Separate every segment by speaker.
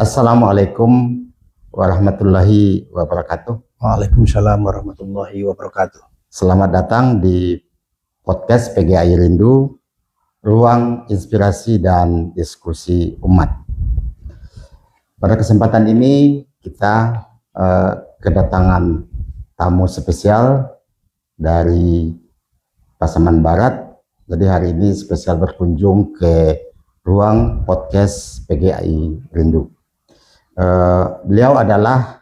Speaker 1: Assalamualaikum warahmatullahi wabarakatuh.
Speaker 2: Waalaikumsalam warahmatullahi wabarakatuh.
Speaker 1: Selamat datang di podcast PGAI Rindu, ruang inspirasi dan diskusi umat. Pada kesempatan ini kita kedatangan tamu spesial dari Pasaman Barat. Jadi hari ini spesial berkunjung ke ruang podcast PGAI Rindu. Beliau adalah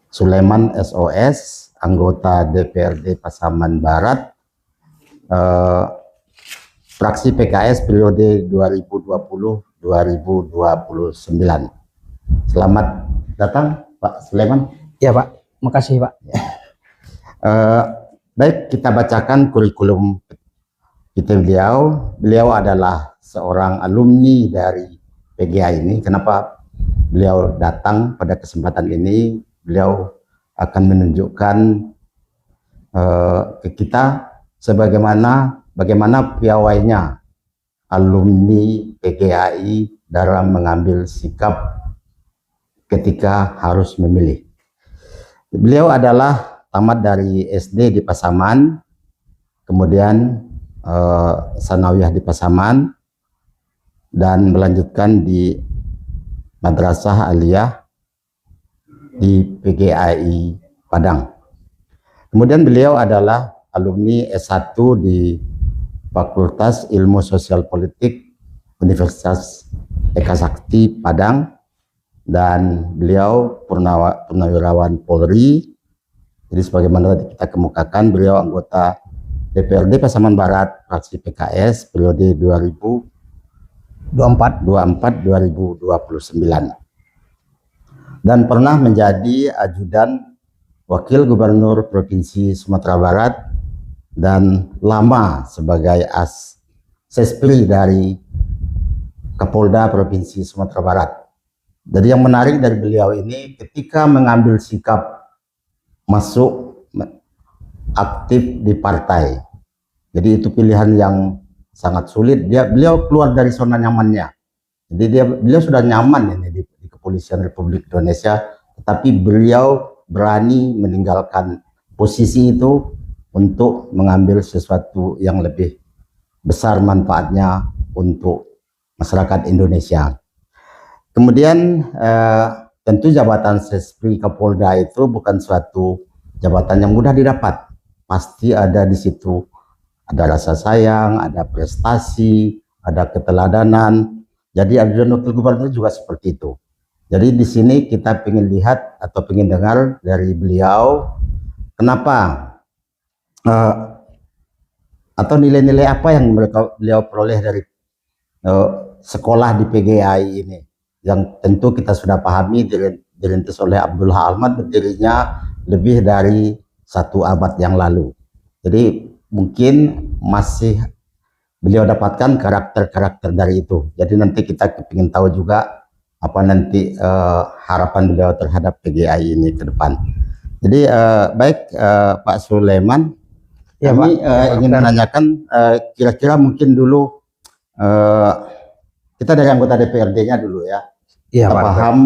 Speaker 1: Sulaiman SOS, anggota DPRD Pasaman Barat, fraksi PKS periode 2020-2029. Selamat datang Pak Sulaiman.
Speaker 2: Ya Pak, makasih Pak.
Speaker 1: Baik, kita bacakan kurikulum kita beliau. Beliau adalah seorang alumni dari PGAI ini. Kenapa beliau datang pada kesempatan ini? Beliau akan menunjukkan ke kita bagaimana piawainya alumni PGAI dalam mengambil sikap ketika harus memilih. Beliau adalah tamat dari SD di Pasaman, kemudian sanawiyah di Pasaman, dan melanjutkan di Madrasah Aliyah di PGAI Padang. Kemudian beliau adalah alumni S1 di Fakultas Ilmu Sosial Politik Universitas Eka Sakti Padang, dan beliau purnawirawan Polri. Jadi sebagaimana tadi kita kemukakan, beliau anggota DPRD Pasaman Barat fraksi PKS periode 2024-2029 dan pernah menjadi ajudan Wakil Gubernur Provinsi Sumatera Barat dan lama sebagai Sespri dari Kapolda Provinsi Sumatera Barat. Jadi yang menarik dari beliau ini, ketika mengambil sikap masuk aktif di partai, jadi itu pilihan yang sangat sulit. Beliau keluar dari zona nyamannya. Jadi beliau sudah nyaman ini di Kepolisian Republik Indonesia, tetapi beliau berani meninggalkan posisi itu untuk mengambil sesuatu yang lebih besar manfaatnya untuk masyarakat Indonesia. Kemudian tentu jabatan Sespri Kapolda itu bukan suatu jabatan yang mudah didapat. Pasti ada di situ, ada rasa sayang, ada prestasi, ada keteladanan. Jadi ajudan wakil gubernur juga seperti itu. Jadi di sini kita ingin lihat atau ingin dengar dari beliau kenapa atau nilai-nilai apa yang beliau peroleh dari sekolah di PGAI ini, yang tentu kita sudah pahami dirintis oleh Abdullah Ahmad, berdirinya lebih dari 1 abad yang lalu. Jadi mungkin masih beliau dapatkan karakter-karakter dari itu. Jadi nanti kita ingin tahu juga apa nanti harapan beliau terhadap PGAI ini ke depan. Jadi baik Pak Sulaiman,
Speaker 2: Ya,
Speaker 1: kami ingin menanyakan kira-kira mungkin dulu kita dari anggota DPRD-nya dulu ya.
Speaker 2: Iya,
Speaker 1: Kita paham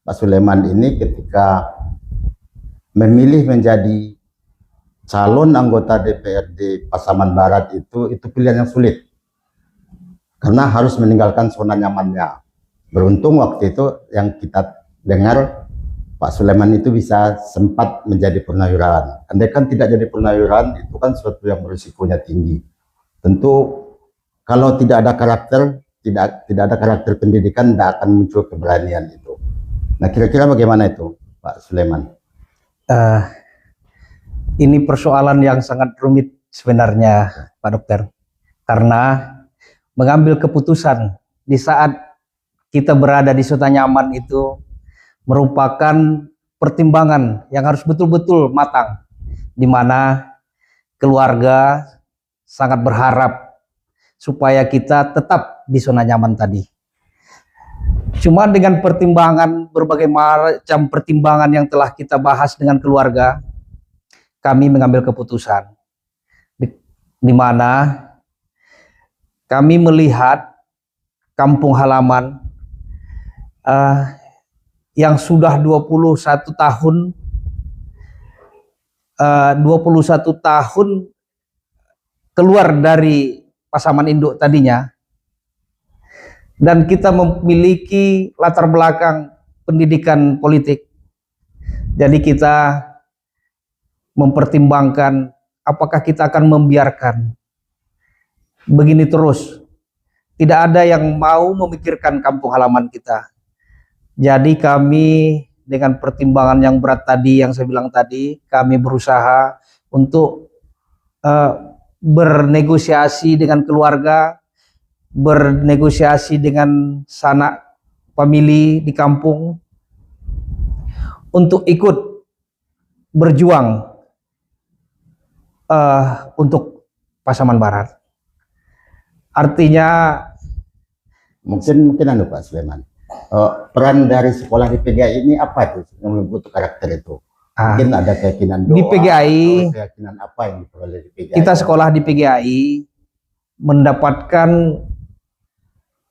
Speaker 1: Pak Sulaiman ini ketika memilih menjadi calon anggota DPRD Pasaman Barat itu pilihan yang sulit karena harus meninggalkan zona nyamannya. Beruntung waktu itu yang kita dengar Pak Sulaiman itu bisa sempat menjadi purnawirawan. Andai kan tidak jadi purnawirawan, itu kan sesuatu yang berisikonya tinggi. Tentu kalau tidak ada karakter, tidak ada karakter pendidikan, tidak akan muncul keberanian itu. Nah, kira-kira bagaimana itu Pak Sulaiman?
Speaker 2: Ini persoalan yang sangat rumit sebenarnya Pak Dokter, karena mengambil keputusan di saat kita berada di zona nyaman itu merupakan pertimbangan yang harus betul-betul matang, di mana keluarga sangat berharap supaya kita tetap di zona nyaman tadi. Cuma dengan pertimbangan, berbagai macam pertimbangan yang telah kita bahas dengan keluarga, kami mengambil keputusan di mana kami melihat kampung halaman eh, yang sudah 21 tahun 21 tahun keluar dari pasaman induk tadinya, dan kita memiliki latar belakang pendidikan politik. Jadi kita mempertimbangkan apakah kita akan membiarkan begini terus. Tidak ada yang mau memikirkan kampung halaman kita. Jadi kami dengan pertimbangan yang berat tadi, yang saya bilang tadi, kami berusaha untuk bernegosiasi dengan keluarga, bernegosiasi dengan sanak famili di kampung untuk ikut berjuang untuk Pasaman Barat. Artinya
Speaker 1: mungkin anu Pak Sulaiman, peran dari sekolah di PGI ini apa itu yang membentuk karakter itu? Mungkin ada keyakinan doa
Speaker 2: di PGI,
Speaker 1: atau keyakinan apa yang diperoleh di PGI?
Speaker 2: kita sekolah di PGI mendapatkan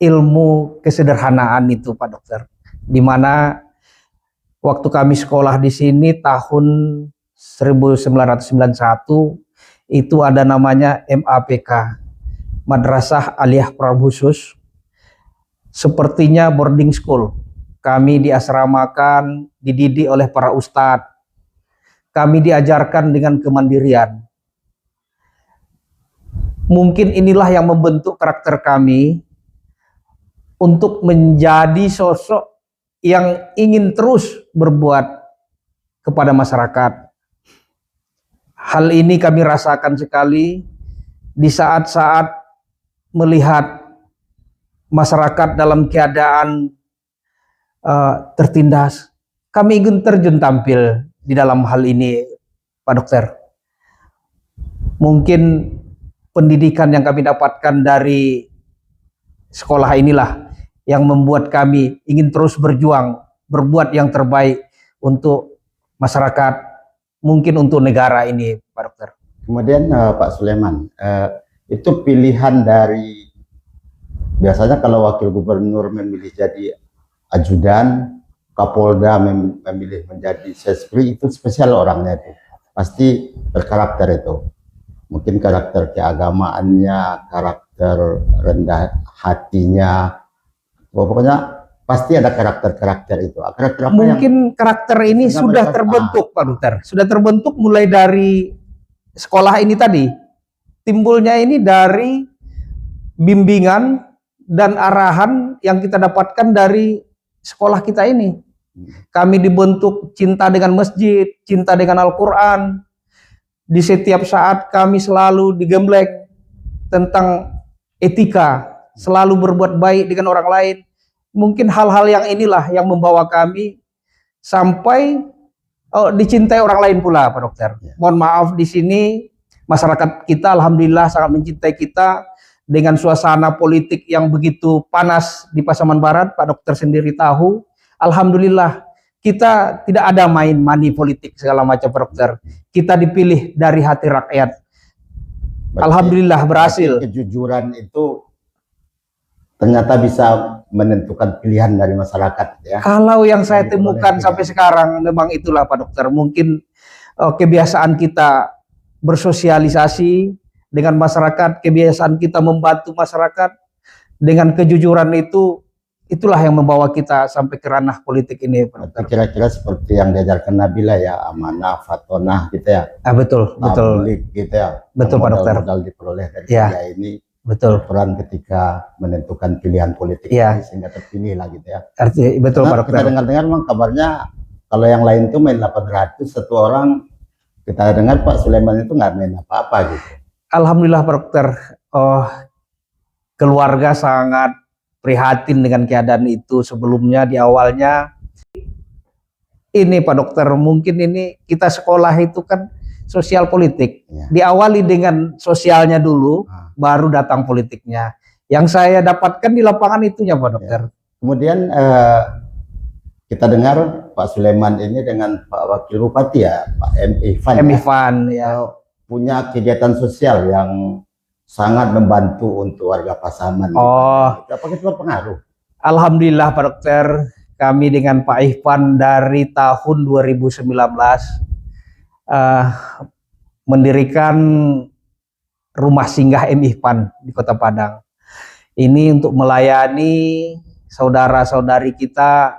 Speaker 2: ilmu kesederhanaan itu Pak Dokter, di mana waktu kami sekolah di sini tahun 1991 itu ada namanya MAPK, Madrasah Aliyah Quran Khusus, sepertinya boarding school. Kami diasramakan, dididik oleh para ustadz, kami diajarkan dengan kemandirian. Mungkin inilah yang membentuk karakter kami untuk menjadi sosok yang ingin terus berbuat kepada masyarakat. Hal ini kami rasakan sekali di saat-saat melihat masyarakat dalam keadaan tertindas. Kami ingin terjun tampil di dalam hal ini, Pak Dokter. Mungkin pendidikan yang kami dapatkan dari sekolah inilah yang membuat kami ingin terus berjuang, berbuat yang terbaik untuk masyarakat, mungkin untuk negara ini, Pak Dokter.
Speaker 1: Kemudian Pak Sulaiman, itu pilihan dari, biasanya kalau wakil gubernur memilih jadi ajudan, Kapolda memilih menjadi sespri, itu spesial orangnya itu. Pasti berkarakter itu. Mungkin karakter keagamaannya, karakter rendah hatinya, pokoknya pasti ada karakter-karakter itu. Karakter apa
Speaker 2: mungkin karakter ini sudah terbentuk, Pak Dokter. Sudah terbentuk mulai dari sekolah ini tadi. Timbulnya ini dari bimbingan dan arahan yang kita dapatkan dari sekolah kita ini. Kami dibentuk cinta dengan masjid, cinta dengan Al-Quran. Di setiap saat kami selalu digembleng tentang etika, selalu berbuat baik dengan orang lain. Mungkin hal-hal yang inilah yang membawa kami sampai dicintai orang lain pula, Pak Dokter. Mohon maaf, di sini masyarakat kita alhamdulillah sangat mencintai kita dengan suasana politik yang begitu panas di Pasaman Barat. Pak Dokter sendiri tahu, alhamdulillah kita tidak ada main money politik segala macam, Pak Dokter. Kita dipilih dari hati rakyat. Alhamdulillah berhasil.
Speaker 1: Kejujuran itu ternyata bisa menentukan pilihan dari masyarakat, ya.
Speaker 2: Kalau yang saya temukan sampai sekarang memang itulah, Pak Dokter. Mungkin kebiasaan kita bersosialisasi dengan masyarakat, kebiasaan kita membantu masyarakat dengan kejujuran itu, itulah yang membawa kita sampai ke ranah politik ini, Pak Dokter.
Speaker 1: Kira-kira seperti yang diajarkan Nabila ya, amanah, fatonah gitu ya.
Speaker 2: Betul, betul.
Speaker 1: Gitu ya.
Speaker 2: Betul, Pak Dokter.
Speaker 1: Modal diperoleh dari ini.
Speaker 2: Betul.
Speaker 1: Peran ketika menentukan pilihan politik sehingga terpilih lah gitu ya.
Speaker 2: Artinya betul, Pak Dokter.
Speaker 1: Kita dengar-dengar memang kabarnya kalau yang lain itu main 800, satu orang, kita dengar Pak Sulaiman itu nggak main apa-apa gitu.
Speaker 2: Alhamdulillah, Pak Dokter. Keluarga sangat prihatin dengan keadaan itu. Sebelumnya di awalnya ini, Pak Dokter, mungkin ini kita sekolah itu kan sosial politik. Diawali dengan sosialnya dulu, baru datang politiknya. Yang saya dapatkan di lapangan itunya, Pak Dokter.
Speaker 1: Kemudian kita dengar Pak Sulaiman ini dengan Pak Wakil Bupati ya, Pak M. Ivan ya, punya kegiatan sosial yang sangat membantu untuk warga Pasaman. Apakah itu berpengaruh?
Speaker 2: Alhamdulillah, Pak Dokter, kami dengan Pak Ihvan dari tahun 2019 mendirikan rumah singgah M. Ihvan di Kota Padang. Ini untuk melayani saudara-saudari kita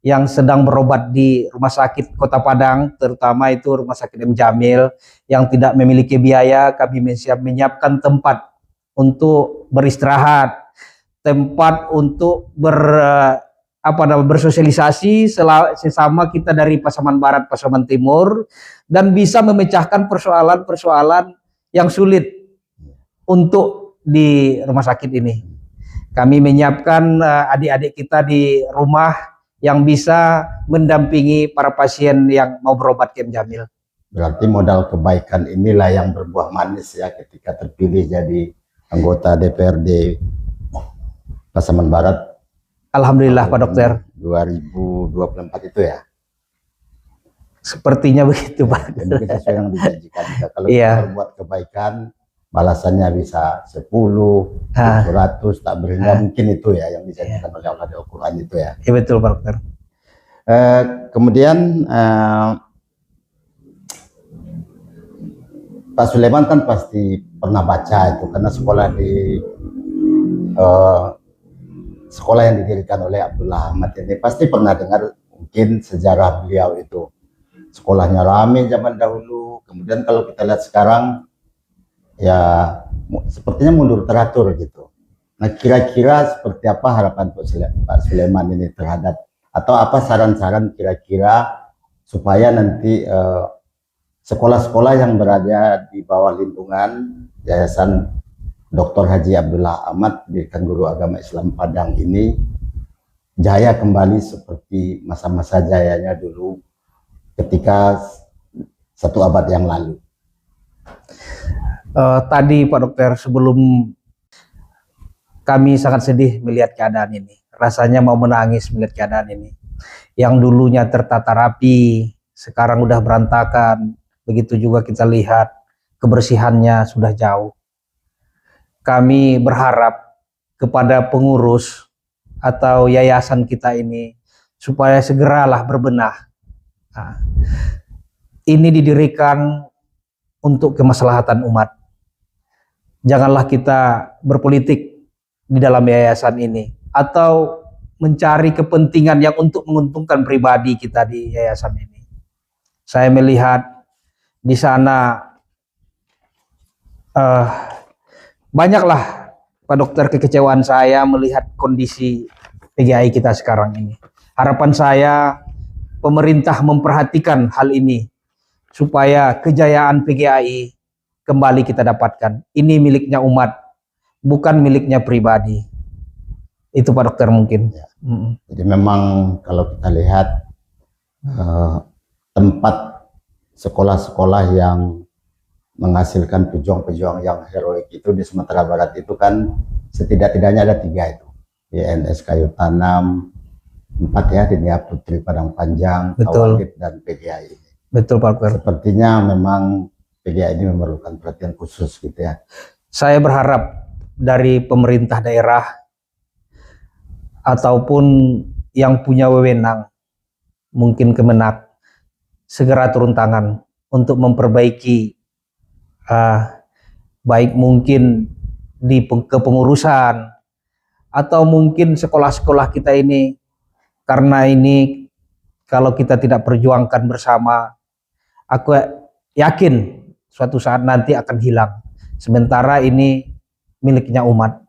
Speaker 2: yang sedang berobat di rumah sakit Kota Padang, terutama itu Rumah Sakit M. Jamil yang tidak memiliki biaya. Kami menyiapkan tempat untuk beristirahat, tempat untuk bersosialisasi sesama kita dari Pasaman Barat, Pasaman Timur, dan bisa memecahkan persoalan-persoalan yang sulit untuk di rumah sakit ini. Kami menyiapkan adik-adik kita di rumah yang bisa mendampingi para pasien yang mau berobat ke M. Jamil.
Speaker 1: Berarti modal kebaikan inilah yang berbuah manis ya ketika terpilih jadi anggota DPRD Pasaman Barat.
Speaker 2: Alhamdulillah Pak Dokter.
Speaker 1: 2024 itu ya?
Speaker 2: Sepertinya begitu Pak.
Speaker 1: Mungkin sesuai yang dijanjikan. Kalau
Speaker 2: Iya.
Speaker 1: kita berbuat kebaikan, balasannya bisa 10, 100, tak berhingga mungkin itu ya yang dijanjikan oleh Allah di Al-Quran itu ya.
Speaker 2: Iya betul Pak Dokter.
Speaker 1: Kemudian Pak Sulaiman kan pasti pernah baca itu karena sekolah di sekolah yang didirikan oleh Abdullah Ahmad ini pasti pernah dengar mungkin sejarah beliau itu. Sekolahnya rame zaman dahulu, kemudian kalau kita lihat sekarang ya sepertinya mundur teratur gitu. Nah kira-kira seperti apa harapan Pak Sulaiman ini terhadap atau apa saran-saran kira-kira supaya nanti sekolah-sekolah yang berada di bawah lindungan Yayasan Dr. Haji Abdullah Ahmad Pendidikan Guru Agama Islam Padang ini jaya kembali seperti masa-masa jayanya dulu ketika 1 abad yang lalu.
Speaker 2: Tadi Pak Dokter, sebelum kami sangat sedih melihat keadaan ini. Rasanya mau menangis melihat keadaan ini. Yang dulunya tertata rapi, sekarang udah berantakan. Begitu juga kita lihat kebersihannya sudah jauh. Kami berharap kepada pengurus atau yayasan kita ini supaya segeralah berbenah. Nah, ini didirikan untuk kemaslahatan umat. Janganlah kita berpolitik di dalam yayasan ini atau mencari kepentingan yang untuk menguntungkan pribadi kita di yayasan ini. Saya melihat di sana banyaklah Pak Dokter kekecewaan saya melihat kondisi PGI kita sekarang ini. Harapan saya pemerintah memperhatikan hal ini supaya kejayaan PGI kembali kita dapatkan. Ini miliknya umat, bukan miliknya pribadi. Itu Pak Dokter mungkin.
Speaker 1: Ya. Jadi memang kalau kita lihat tempat sekolah-sekolah yang menghasilkan pejuang-pejuang yang heroik itu di Sumatera Barat itu kan setidak-tidaknya ada 3 itu. YNS Kayu Tanam, 4 ya, Dinia Putri Padang Panjang, Tawalid dan PGI.
Speaker 2: Betul Pak Dokter.
Speaker 1: Sepertinya memang PGI ini memerlukan perhatian khusus gitu ya.
Speaker 2: Saya berharap dari pemerintah daerah ataupun yang punya wewenang, mungkin Kemenak, segera turun tangan untuk memperbaiki baik mungkin di kepengurusan atau mungkin sekolah-sekolah kita ini, karena ini kalau kita tidak perjuangkan bersama, aku yakin suatu saat nanti akan hilang. Sementara ini miliknya umat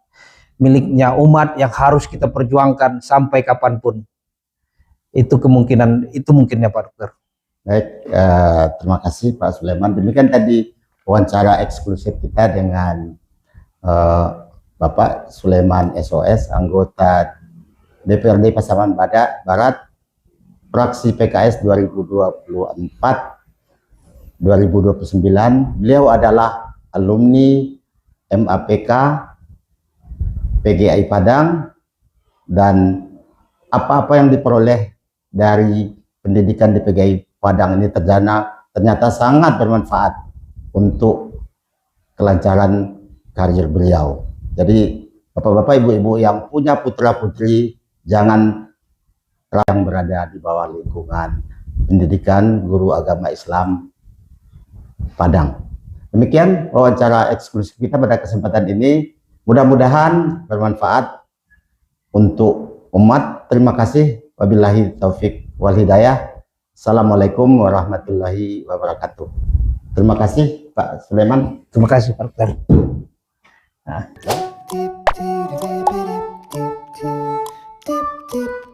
Speaker 2: yang harus kita perjuangkan sampai kapanpun. Itu mungkinnya Pak Dokter.
Speaker 1: Baik, terima kasih Pak Sulaiman. Demikian tadi wawancara eksklusif kita dengan Bapak Sulaiman SOS, anggota DPRD Pasaman Barat, fraksi PKS 2024-2029. Beliau adalah alumni MAPK PGI Padang, dan apa-apa yang diperoleh dari pendidikan di PGI Padang ini ternyata sangat bermanfaat untuk kelancaran karir beliau. Jadi bapak-bapak, ibu-ibu yang punya putra-putri, jangan yang berada di bawah lingkungan pendidikan guru agama Islam Padang. Demikian wawancara eksklusif kita pada kesempatan ini. Mudah-mudahan bermanfaat untuk umat. Terima kasih. Wabillahi taufik wal hidayah. Assalamualaikum warahmatullahi wabarakatuh. Terima kasih Pak Sulaiman.
Speaker 2: Terima kasih Pak Dokter.
Speaker 3: Tip tip tip tip tip tip tip.